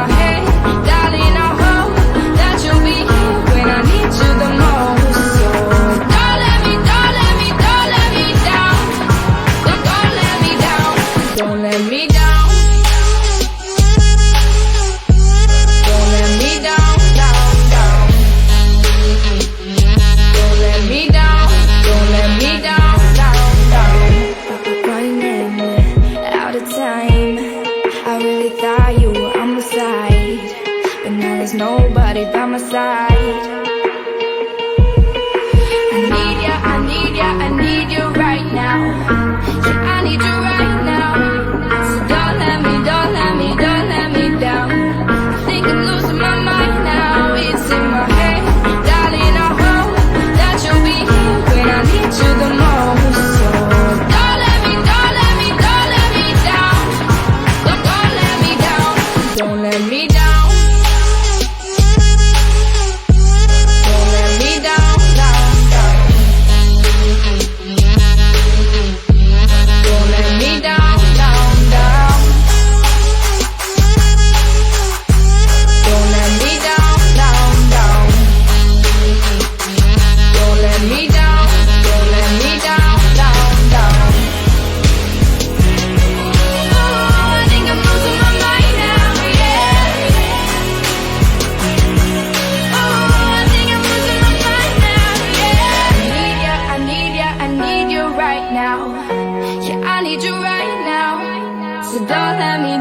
my head, darling, I hope that you'll be here when I need you the most. So don't let me down. Don't let me down. Don't let me down. Don't let me down, down, down. Don't let me down. Don't let me down, down, down. Running out of time. I really thought you were on my side, but now there's nobody by my side. I need ya, I need ya, I need you right now. Yeah, I need you right now. So don't let me down. I think I'm losing my mind now. It's in my head, darling, I hope that you'll be here when I need you the most. So don't let me down. Don't let me down. Don't let me down. Don't let me down, down, down. Don't let me down, down, down. Don't let me down, down, down. Don't let me down, down, down. Oh, I think I'm losing my mind now, yeah. Oh, I think I'm losing my mind now, yeah. I need you right now. Yeah, I need you right now. So don't let me